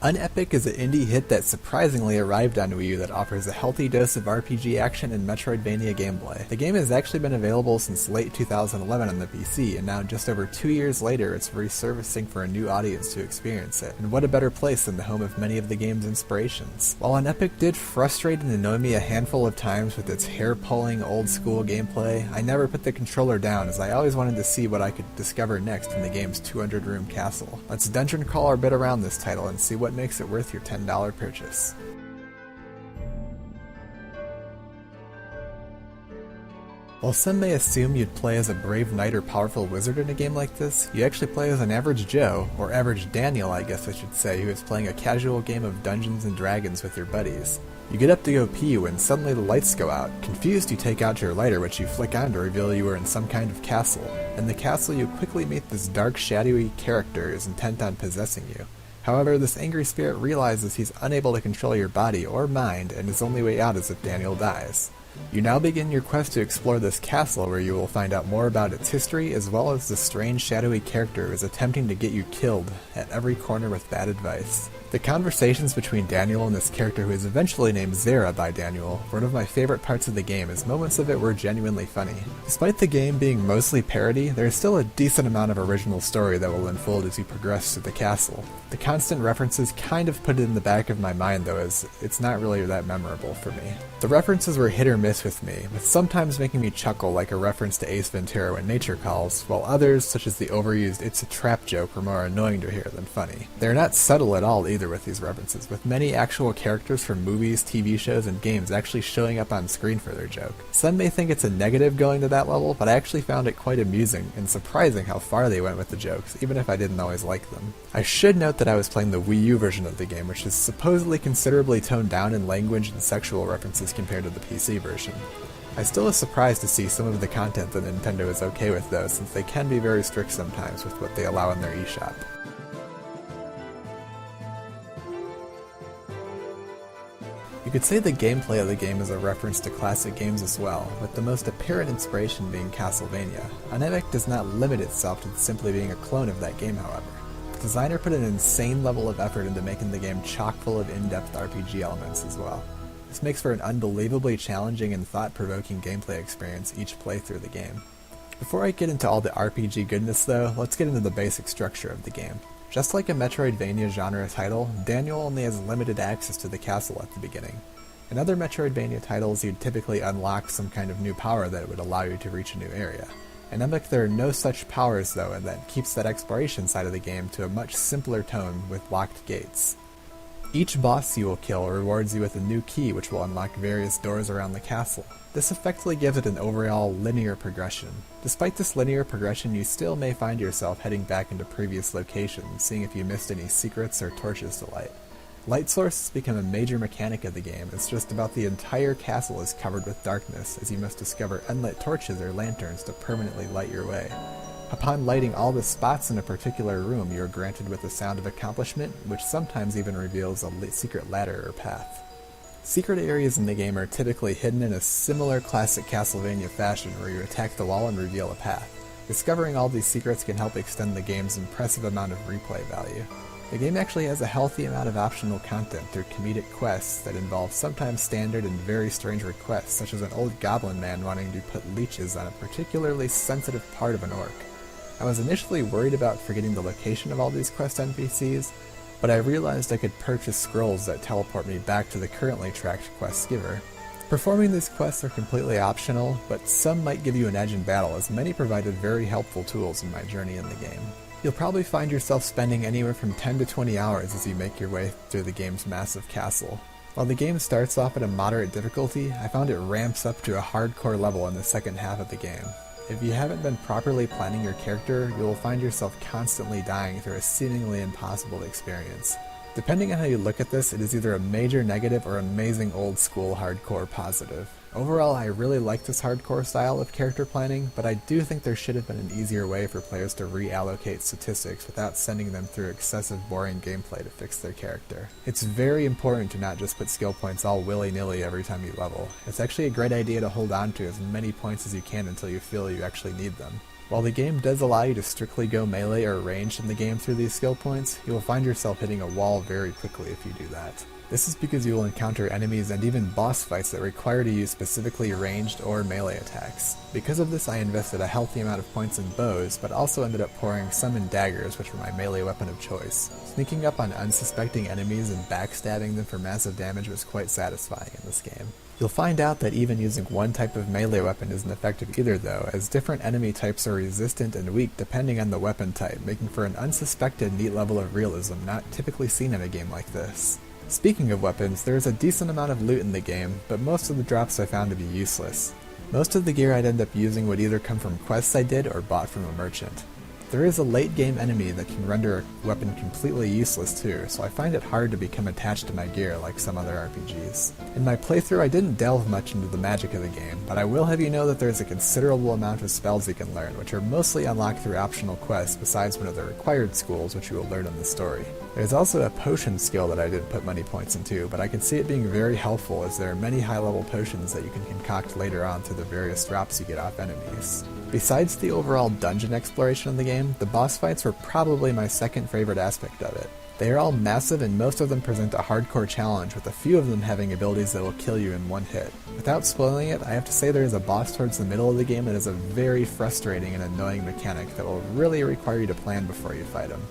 Unepic is an indie hit that surprisingly arrived on Wii U that offers a healthy dose of RPG action and Metroidvania gameplay. The game has actually been available since late 2011 on the PC, and now just over 2 years later it's resurfacing for a new audience to experience it. And what a better place than the home of many of the game's inspirations. While Unepic did frustrate and annoy me a handful of times with its hair-pulling old-school gameplay, I never put the controller down as I always wanted to see what I could discover next in the game's 200-room castle. Let's dungeon crawl our bit around this title and see what makes it worth your $10 purchase. While some may assume you'd play as a brave knight or powerful wizard in a game like this, you actually play as an average Joe, or average Daniel I guess I should say, who is playing a casual game of Dungeons and Dragons with your buddies. You get up to go pee when suddenly the lights go out. Confused, you take out your lighter, which you flick on to reveal you are in some kind of castle. In the castle you quickly meet this dark, shadowy character who is intent on possessing you. However, this angry spirit realizes he's unable to control your body or mind, and his only way out is if Daniel dies. You now begin your quest to explore this castle, where you will find out more about its history, as well as the strange shadowy character who is attempting to get you killed at every corner with bad advice. The conversations between Daniel and this character, who is eventually named Zera by Daniel, were one of my favorite parts of the game, as moments of it were genuinely funny. Despite the game being mostly parody, there is still a decent amount of original story that will unfold as you progress through the castle. The constant references kind of put it in the back of my mind though, as it's not really that memorable for me. The references were hit or miss with me, with sometimes making me chuckle like a reference to Ace Ventura when nature calls, while others, such as the overused "it's a trap" joke, were more annoying to hear than funny. They are not subtle at all either with these references, with many actual characters from movies, TV shows, and games actually showing up on screen for their joke. Some may think it's a negative going to that level, but I actually found it quite amusing and surprising how far they went with the jokes, even if I didn't always like them. I should note that I was playing the Wii U version of the game, which is supposedly considerably toned down in language and sexual references compared to the PC version. I still was surprised to see some of the content that Nintendo is okay with though, since they can be very strict sometimes with what they allow in their eShop. You could say the gameplay of the game is a reference to classic games as well, with the most apparent inspiration being Castlevania. Unepic does not limit itself to simply being a clone of that game, however. The designer put an insane level of effort into making the game chock full of in-depth RPG elements as well. This makes for an unbelievably challenging and thought-provoking gameplay experience each play through the game. Before I get into all the RPG goodness though, let's get into the basic structure of the game. Just like a Metroidvania genre title, Daniel only has limited access to the castle at the beginning. In other Metroidvania titles, you'd typically unlock some kind of new power that would allow you to reach a new area. In Unepic there are no such powers though, and that keeps that exploration side of the game to a much simpler tone with locked gates. Each boss you will kill rewards you with a new key which will unlock various doors around the castle. This effectively gives it an overall linear progression. Despite this linear progression, you still may find yourself heading back into previous locations, seeing if you missed any secrets or torches to light. Light sources become a major mechanic of the game, as just about the entire castle is covered with darkness, as you must discover unlit torches or lanterns to permanently light your way. Upon lighting all the spots in a particular room, you are granted with a sound of accomplishment, which sometimes even reveals a secret ladder or path. Secret areas in the game are typically hidden in a similar classic Castlevania fashion, where you attack the wall and reveal a path. Discovering all these secrets can help extend the game's impressive amount of replay value. The game actually has a healthy amount of optional content through comedic quests that involve sometimes standard and very strange requests, such as an old goblin man wanting to put leeches on a particularly sensitive part of an orc. I was initially worried about forgetting the location of all these quest NPCs, but I realized I could purchase scrolls that teleport me back to the currently tracked quest giver. Performing these quests are completely optional, but some might give you an edge in battle, as many provided very helpful tools in my journey in the game. You'll probably find yourself spending anywhere from 10 to 20 hours as you make your way through the game's massive castle. While the game starts off at a moderate difficulty, I found it ramps up to a hardcore level in the second half of the game. If you haven't been properly planning your character, you will find yourself constantly dying through a seemingly impossible experience. Depending on how you look at this, it is either a major negative or amazing old school hardcore positive. Overall, I really like this hardcore style of character planning, but I do think there should have been an easier way for players to reallocate statistics without sending them through excessive boring gameplay to fix their character. It's very important to not just put skill points all willy-nilly every time you level. It's actually a great idea to hold on to as many points as you can until you feel you actually need them. While the game does allow you to strictly go melee or ranged in the game through these skill points, you will find yourself hitting a wall very quickly if you do that. This is because you will encounter enemies and even boss fights that require to use specifically ranged or melee attacks. Because of this, I invested a healthy amount of points in bows, but also ended up pouring some in daggers, which were my melee weapon of choice. Sneaking up on unsuspecting enemies and backstabbing them for massive damage was quite satisfying in this game. You'll find out that even using one type of melee weapon isn't effective either though, as different enemy types are resistant and weak depending on the weapon type, making for an unsuspected neat level of realism not typically seen in a game like this. Speaking of weapons, there is a decent amount of loot in the game, but most of the drops I found to be useless. Most of the gear I'd end up using would either come from quests I did or bought from a merchant. There is a late game enemy that can render a weapon completely useless too, so I find it hard to become attached to my gear like some other RPGs. In my playthrough I didn't delve much into the magic of the game, but I will have you know that there is a considerable amount of spells you can learn, which are mostly unlocked through optional quests besides one of the required schools which you will learn in the story. There's also a potion skill that I didn't put many points into, but I can see it being very helpful as there are many high-level potions that you can concoct later on through the various drops you get off enemies. Besides the overall dungeon exploration of the game, the boss fights were probably my second favorite aspect of it. They are all massive and most of them present a hardcore challenge, with a few of them having abilities that will kill you in one hit. Without spoiling it, I have to say there is a boss towards the middle of the game that is a very frustrating and annoying mechanic that will really require you to plan before you fight him.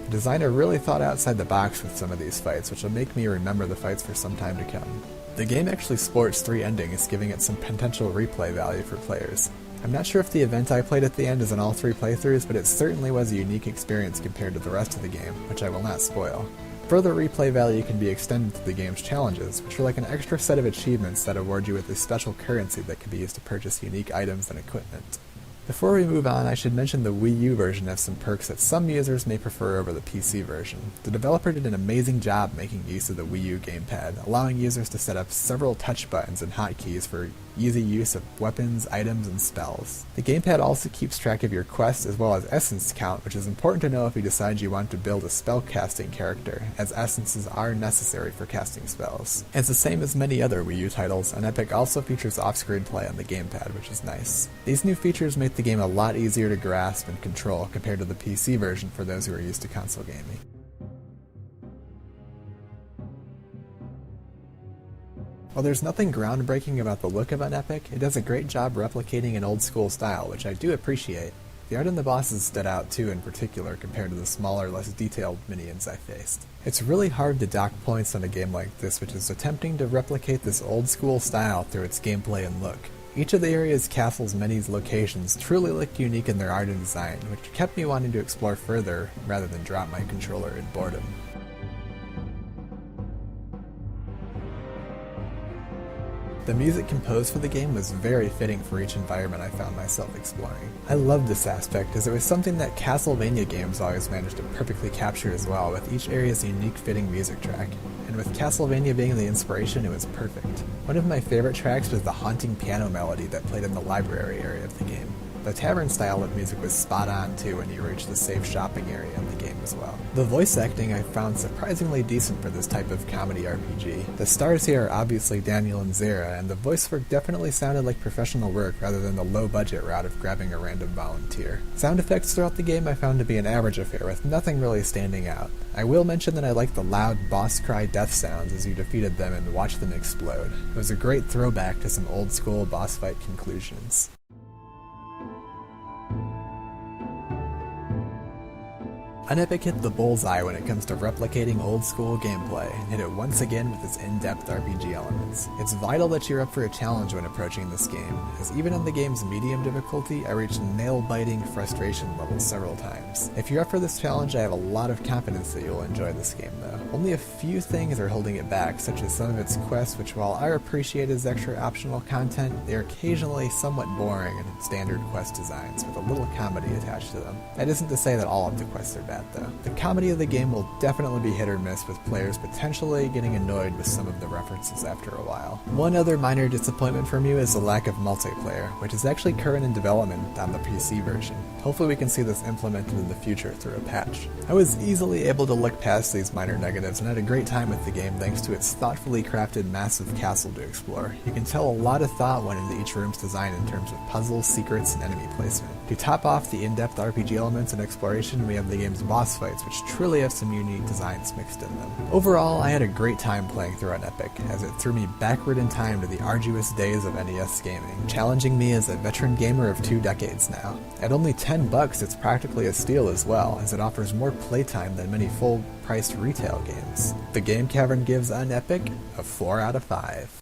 The designer really thought outside the box with some of these fights, which will make me remember the fights for some time to come. The game actually sports 3 endings, giving it some potential replay value for players. I'm not sure if the event I played at the end is in all 3 playthroughs, but it certainly was a unique experience compared to the rest of the game, which I will not spoil. Further replay value can be extended to the game's challenges, which are like an extra set of achievements that award you with a special currency that can be used to purchase unique items and equipment. Before we move on, I should mention the Wii U version has some perks that some users may prefer over the PC version. The developer did an amazing job making use of the Wii U gamepad, allowing users to set up several touch buttons and hotkeys for easy use of weapons, items, and spells. The gamepad also keeps track of your quests as well as essence count, which is important to know if you decide you want to build a spell-casting character, as essences are necessary for casting spells. It's the same as many other Wii U titles, Unepic also features off-screen play on the gamepad, which is nice. These new features make the game a lot easier to grasp and control compared to the PC version for those who are used to console gaming. While there's nothing groundbreaking about the look of Unepic, it does a great job replicating an old-school style, which I do appreciate. The art in the bosses stood out too in particular compared to the smaller, less detailed minions I faced. It's really hard to dock points on a game like this, which is attempting to replicate this old-school style through its gameplay and look. Each of the area's castles' many locations truly looked unique in their art and design, which kept me wanting to explore further rather than drop my controller in boredom. The music composed for the game was very fitting for each environment I found myself exploring. I loved this aspect as it was something that Castlevania games always managed to perfectly capture as well, with each area's unique fitting music track. And with Castlevania being the inspiration, it was perfect. One of my favorite tracks was the haunting piano melody that played in the library area of the game. The tavern style of music was spot on too when you reached the safe shopping area in the game as well. The voice acting I found surprisingly decent for this type of comedy RPG. The stars here are obviously Daniel and Zara, and the voice work definitely sounded like professional work rather than the low budget route of grabbing a random volunteer. Sound effects throughout the game I found to be an average affair, with nothing really standing out. I will mention that I liked the loud boss cry death sounds as you defeated them and watched them explode. It was a great throwback to some old school boss fight conclusions. Unepic hit the bullseye when it comes to replicating old-school gameplay, and hit it once again with its in-depth RPG elements. It's vital that you're up for a challenge when approaching this game, as even on the game's medium difficulty, I reached nail-biting frustration levels several times. If you're up for this challenge, I have a lot of confidence that you'll enjoy this game though. Only a few things are holding it back, such as some of its quests, which while I appreciate as extra optional content, they are occasionally somewhat boring and standard quest designs, with a little comedy attached to them. That isn't to say that all of the quests are bad though. The comedy of the game will definitely be hit or miss, with players potentially getting annoyed with some of the references after a while. One other minor disappointment from you is the lack of multiplayer, which is actually current in development on the PC version. Hopefully we can see this implemented in the future through a patch. I was easily able to look past these minor negatives and had a great time with the game thanks to its thoughtfully crafted massive castle to explore. You can tell a lot of thought went into each room's design in terms of puzzles, secrets, and enemy placement. To top off the in-depth RPG elements and exploration, we have the game's boss fights, which truly have some unique designs mixed in them. Overall, I had a great time playing through Unepic, as it threw me backward in time to the arduous days of NES gaming, challenging me as a veteran gamer of 2 decades now. At only $10, it's practically a steal as well, as it offers more playtime than many full-priced retail games. The Game Cavern gives Unepic a 4 out of 5.